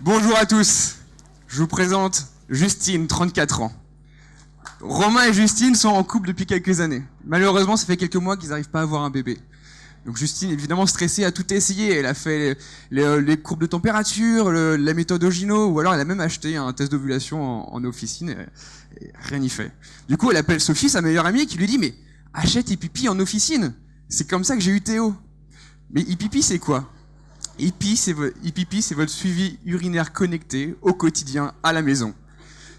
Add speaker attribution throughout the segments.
Speaker 1: Bonjour à tous, je vous présente Justine, 34 ans. Romain et Justine sont en couple depuis quelques années. Malheureusement, ça fait quelques mois qu'ils n'arrivent pas à avoir un bébé. Donc Justine, évidemment stressée, a tout essayé. Elle a fait les courbes de température, la méthode Ogino, ou alors elle a même acheté un test d'ovulation en officine, et rien n'y fait. Du coup, elle appelle Sophie, sa meilleure amie, qui lui dit « Mais achète Ipipi en officine, c'est comme ça que j'ai eu Théo. » Mais Ipipi, c'est quoi ? Ipipi, c'est votre suivi urinaire connecté au quotidien à la maison.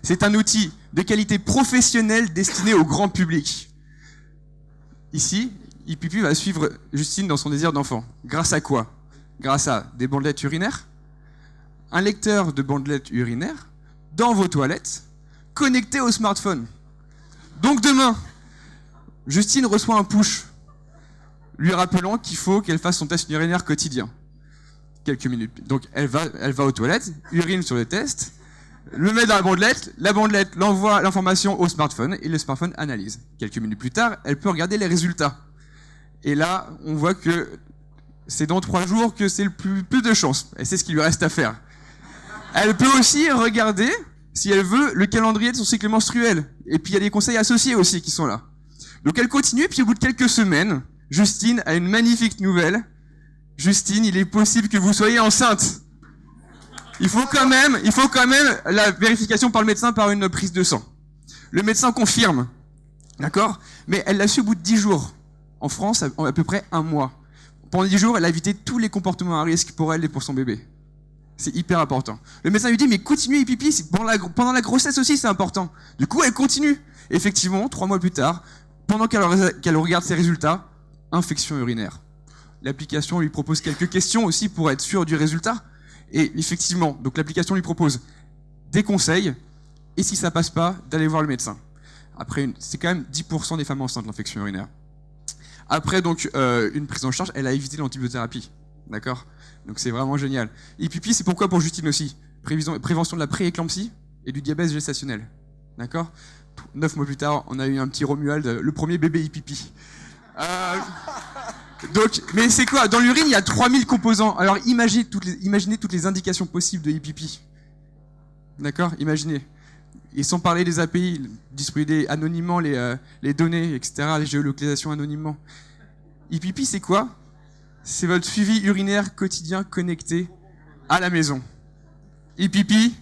Speaker 1: C'est un outil de qualité professionnelle destiné au grand public. Ici, Ipipi va suivre Justine dans son désir d'enfant. Grâce à quoi ? Grâce à des bandelettes urinaires, un lecteur de bandelettes urinaires dans vos toilettes, connecté au smartphone. Donc demain, Justine reçoit un push lui rappelant qu'il faut qu'elle fasse son test urinaire quotidien. Quelques minutes. Donc elle va aux toilettes, urine sur le test, le met dans la bandelette l'envoie l'information au smartphone et le smartphone analyse. Quelques minutes plus tard, elle peut regarder les résultats. Et là, on voit que c'est dans 3 jours que c'est le plus de chance. Et c'est ce qu'il lui reste à faire. Elle peut aussi regarder, si elle veut, le calendrier de son cycle menstruel. Et puis il y a des conseils associés aussi qui sont là. Donc elle continue, puis au bout de quelques semaines, Justine a une magnifique nouvelle. Justine, il est possible que vous soyez enceinte. Il faut quand même la vérification par le médecin par une prise de sang. Le médecin confirme. D'accord ? Mais elle l'a su au bout de 10 jours. En France, à peu près 1 mois. Pendant 10 jours, elle a évité tous les comportements à risque pour elle et pour son bébé. C'est hyper important. Le médecin lui dit, mais continue Ipipi, pendant la grossesse aussi, c'est important. Du coup, elle continue. Effectivement, 3 mois plus tard, pendant qu'elle regarde ses résultats, infection urinaire. L'application lui propose quelques questions aussi pour être sûr du résultat. Et effectivement, donc l'application lui propose des conseils, et si ça passe pas, d'aller voir le médecin. Après, c'est quand même 10% des femmes enceintes, l'infection urinaire. Après donc une prise en charge, elle a évité l'antibiothérapie. D'accord ? Donc c'est vraiment génial. Ipipi, c'est pourquoi pour Justine aussi. Prévention de la pré-éclampsie et du diabète gestationnel. D'accord ? 9 mois plus tard, on a eu un petit Romuald, le premier bébé Ipipi. Donc, mais c'est quoi ? Dans l'urine, il y a 3000 composants. Alors imaginez toutes les indications possibles de Ipipi. D'accord ? Imaginez. Et sans parler des API, distribuer anonymement les données, etc., les géolocalisations anonymement. Ipipi, c'est quoi ? C'est votre suivi urinaire quotidien connecté à la maison. Ipipi.